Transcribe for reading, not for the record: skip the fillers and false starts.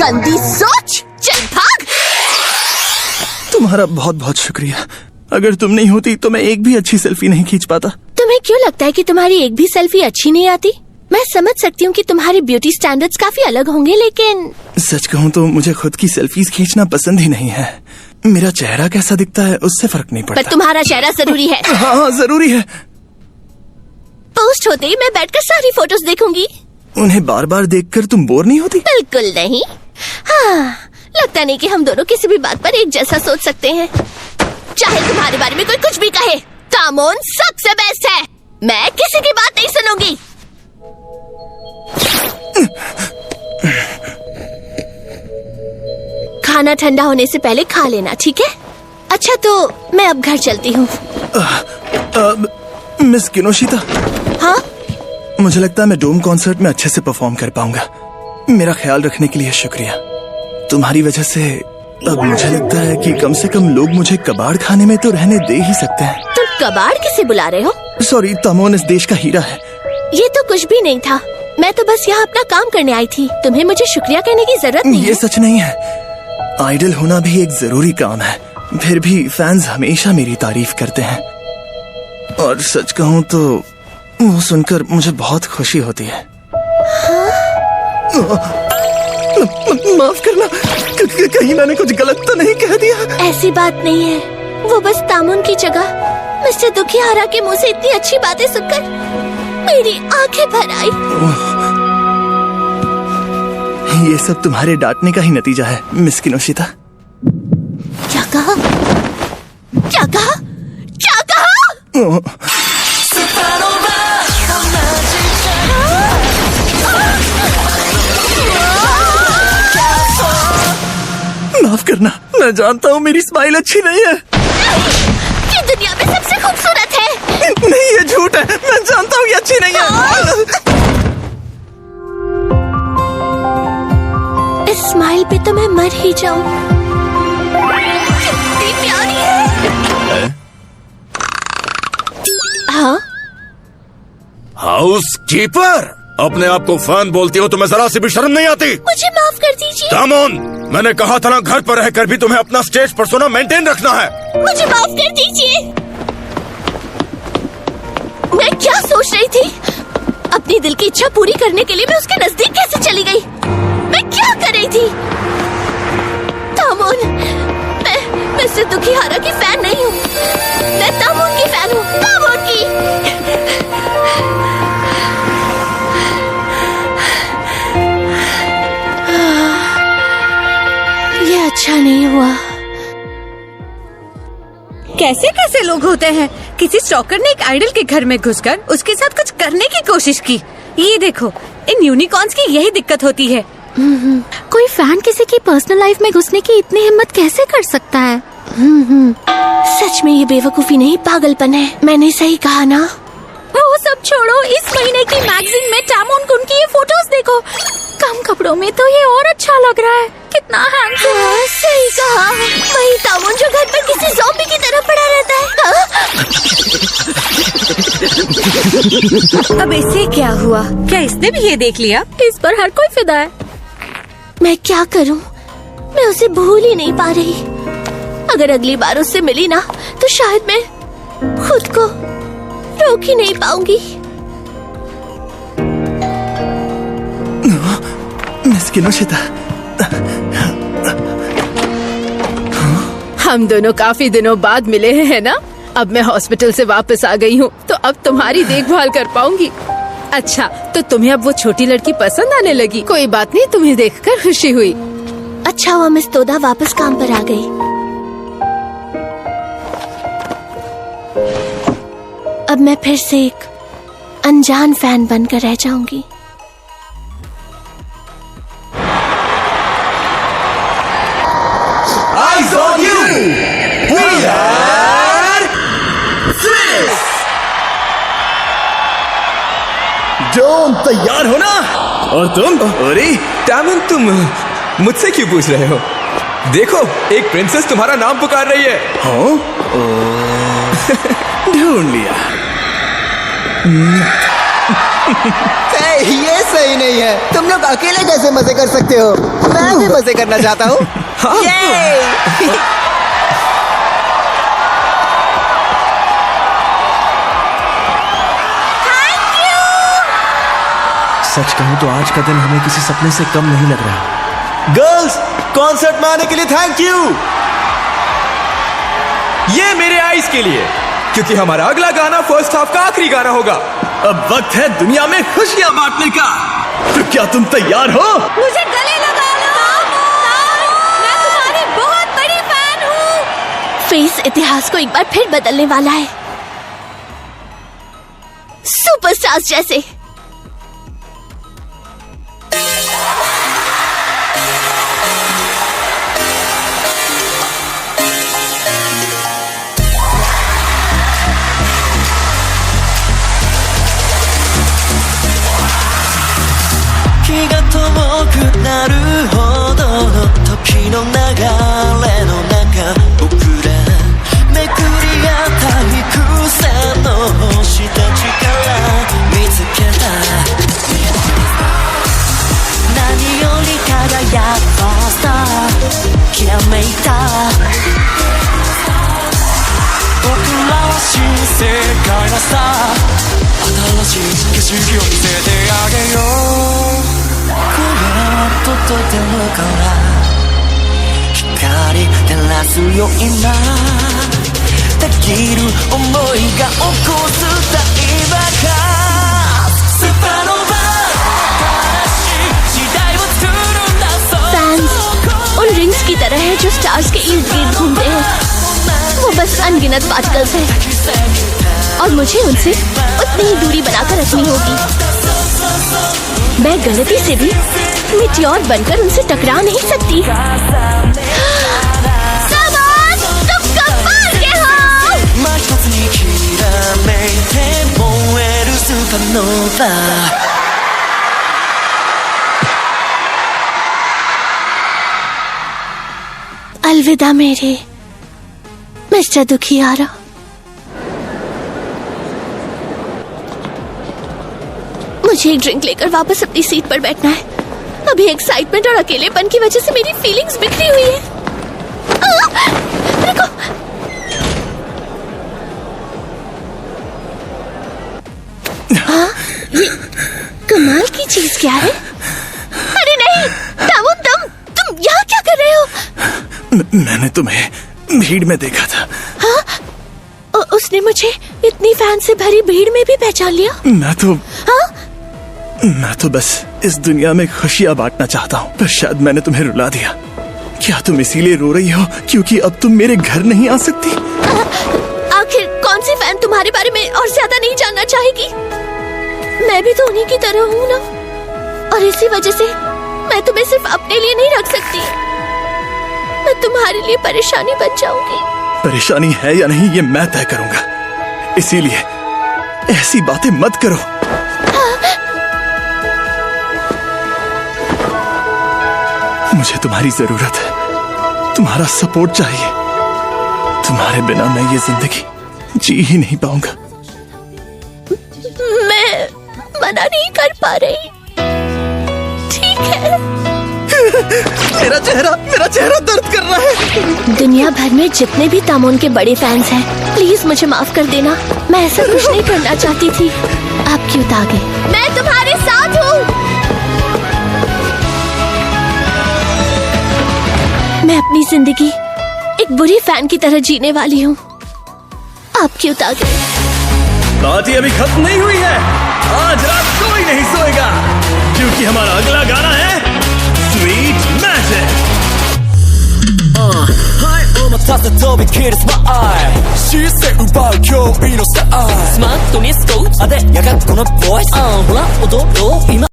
गंदी सोच, चल भाग। तुम्हारा बहुत बहुत शुक्रिया। अगर तुम नहीं होती तो मैं एक भी अच्छी सेल्फी नहीं खींच पाता। तुम्हें क्यों लगता है कि तुम्हारी एक भी सेल्फी अच्छी नहीं आती? मैं समझ सकती हूँ कि तुम्हारे ब्यूटी स्टैंडर्ड्स काफी अलग होंगे, लेकिन सच कहूँ तो मुझे खुद की सेल्फीज खींचना पसंद ही नहीं है। मेरा चेहरा कैसा दिखता है उससे फर्क नहीं पड़ता। पर तुम्हारा चेहरा जरूरी है। हाँ जरूरी है। पोस्ट होते ही मैं बैठकर सारी फोटोज देखूंगी। उन्हें बार बार देखकर तुम बोर नहीं होती? बिल्कुल नहीं। हाँ, लगता नहीं कि हम दोनों किसी भी बात पर एक जैसा सोच सकते हैं। चाहे तुम्हारे बारे में कोई कुछ भी कहे, तामोन सबसे बेस्ट है। मैं किसी की बात नहीं सुनूंगी। खाना ठंडा होने से पहले खा लेना, ठीक है? अच्छा तो मैं अब घर चलती हूँ। मिस किनोशिता। हाँ? मुझे लगता है मैं डोम कॉन्सर्ट में अच्छे से परफॉर्म कर पाऊंगा। मेरा ख्याल रखने के लिए शुक्रिया। तुम्हारी वजह से अब मुझे लगता है कि कम से कम लोग मुझे कबाड़ खाने में तो रहने दे ही सकते हैं। तुम कबाड़ किसे बुला रहे हो? सॉरी, तामोन इस देश का हीरा है। ये तो कुछ भी नहीं था। मैं तो बस यहाँ अपना काम करने आई थी। तुम्हें मुझे शुक्रिया कहने की जरूरत नहीं ये सच नहीं है। आइडल होना भी एक जरूरी काम है। फिर भी फैंस हमेशा मेरी तारीफ करते हैं और सच कहूँ तो वो सुनकर मुझे बहुत खुशी होती है। माफ करना, कहीं मैंने कुछ गलत तो नहीं कह दिया? ऐसी बात नहीं है। वो बस तामुन की जगह मिस्टर दुखियारा के मुंह से इतनी अच्छी बातें सुनकर मेरी आंखें भर आई। ये सब तुम्हारे डांटने का ही नतीजा है मिस किनोशिता। क्या कहा? क्या कहा? क्या कहा? माफ करना, मैं जानता हूँ मेरी स्माइल अच्छी नहीं है। ये दुनिया में सबसे खूबसूरत है। नहीं, ये झूठ है। मैं जानता हूँ ये अच्छी नहीं है। इस स्माइल पे तो मैं मर ही जाऊं। कितनी प्यारी है। हाँ? हाउसकीपर, अपने आप को फैन बोलती हो तुम्हें जरा सी भी शर्म नहीं आती? मुझे माफ कर दीजिए। तामोन, मैंने कहा था ना घर पर रहकर भी तुम्हें अपना स्टेज पर्सोना मेंटेन रखना है। मुझे माफ कर दीजिए। मैं क्या सोच रही थी? अपनी दिल की इच्छा पूरी करने के लिए मैं उसके नजदीक कैसे चली गई? मैं क्या कर रही थी? तामोन, मैं मिस्टर दुखियारा की फैन नहीं हूँ। मैं तामोन की फैन हूँ। तामोन की। ये अच्छा नहीं हुआ। कैसे कैसे लोग होते हैं? किसी स्टॉकर ने एक आइडल के घर में घुसकर उसके साथ कुछ करने की कोशिश की। ये देखो, इन यूनिकॉर्न्स की यही दिक्कत होती है। कोई फैन किसी की पर्सनल लाइफ में घुसने की इतनी हिम्मत कैसे कर सकता है? सच में ये बेवकूफी नहीं, पागलपन है। मैंने सही कहा ना? वो सब छोड़ो, इस महीने की मैगजीन में तामोन कुन की ये फोटोज देखो। कम कपड़ों में तो ये और अच्छा लग रहा है। कितना हैंडसम। सही कहा। वही तामोन जो घर पर किसी ज़ॉम्बी की तरह पड़ा रहता है। अब इससे क्या हुआ? क्या इसने भी ये देख लिया? इस पर हर कोई फिदा है। मैं क्या करूं? मैं उसे भूल ही नहीं पा रही। अगर अगली बार उससे मिली ना तो शायद मैं खुद को रोक ही नहीं पाऊंगी। मिस किनोशिता, हम दोनों काफी दिनों बाद मिले हैं ना? अब मैं हॉस्पिटल से वापस आ गई हूँ तो अब तुम्हारी देखभाल कर पाऊंगी। अच्छा, तो तुम्हें अब वो छोटी लड़की पसंद आने लगी? कोई बात नहीं, तुम्हें देखकर खुशी हुई। अच्छा हुआ मिस तोदा वापस काम पर आ गई। अब मैं फिर से एक अनजान फैन बनकर रह जाऊंगी। Eyes on you! We are Swiss! डोम तैयार हो ना? और तुम? अरे तामोन, तुम मुझसे क्यों पूछ रहे हो? देखो, एक प्रिंसेस तुम्हारा नाम पुकार रही है। हाँ? ढूंढ लिया। ये सही नहीं है। तुम लोग अकेले कैसे मजे कर सकते हो? मैं भी मजे करना चाहता हूँ। सच कहूं तो आज का दिन हमें किसी सपने से कम नहीं लग रहा। गर्ल्स, कॉन्सर्ट में आने के लिए थैंक यू। ये मेरे आइस के लिए, क्योंकि हमारा अगला गाना फर्स्ट हाफ का आखिरी गाना होगा। अब वक्त है दुनिया में खुशियां बांटने का। तो क्या तुम तैयार हो? मुझे गले लगा लो। मैं तुम्हारी बहुत बड़ी फैन हूँ। फेस इतिहास को एक बार फिर बदलने वाला है, सुपरस्टार्स जैसे। उन रिंग्स की तरह है जो स्टार्स के इर्द गिर्द घूमते हैं। वो बस अनगिनत पार्टिकल्स हैं और मुझे उनसे उतनी ही दूरी बनाकर रखनी होगी। मैं गलती से भी मिटियोर बनकर उनसे टकरा नहीं सकती। सामान, तुम कमाल के हो। अलविदा मेरे मिस्टर दुखियारा। मुझे एक ड्रिंक लेकर वापस अपनी सीट पर बैठना है। अभी एक्साइटमेंट और अकेलेपन की वजह से मेरी फीलिंग्स बिखरी हुई है। देखो, हाँ, ये कमाल की चीज क्या है? अरे नहीं, तामुन, तुम यहाँ क्या कर रहे हो? मैंने तुम्हें भीड़ में देखा था। हाँ? उसने मुझे इतनी फैन से भरी भीड़ में भी पहचान लिया? मैं तो बस इस दुनिया में खुशियां बांटना चाहता हूँ, पर शायद मैंने तुम्हें रुला दिया। क्या तुम इसीलिए रो रही हो क्योंकि अब तुम मेरे घर नहीं आ सकती? आखिर कौन सी फैन तुम्हारे बारे में और ज्यादा नहीं जानना चाहेगी? मैं भी तो उन्हीं की तरह हूँ ना, और इसी वजह से मैं तुम्हें सिर्फ अपने लिए नहीं रख सकती। मैं तुम्हारे लिए परेशानी बन जाऊंगी। परेशानी है या नहीं ये मैं तय करूंगा, इसीलिए ऐसी बातें मत करो। मुझे तुम्हारी जरूरत है, तुम्हारा सपोर्ट चाहिए। तुम्हारे बिना मैं ये जिंदगी जी ही नहीं पाऊंगा। मैं मना नहीं कर पा रही, ठीक है? मेरा चेहरा दर्द कर रहा है। दुनिया भर में जितने भी तामोन के बड़े फैंस हैं, प्लीज मुझे माफ कर देना। मैं ऐसा कुछ नहीं करना चाहती थी। आप क्यों तागे? मैं तुम्हारे साथ हूँ। मैं अपनी जिंदगी एक बुरी फैन की तरह जीने वाली हूँ। आप क्यों तागे? बात ही अभी खत्म नहीं हुई है। आज रात कोई नहीं सोएगा क्योंकि हमारा अगला गाना है Sweet Magic. Kiss my eye. She said about your innocent eye. スマートにスコーツあでやがこのボイスほら踊ろう今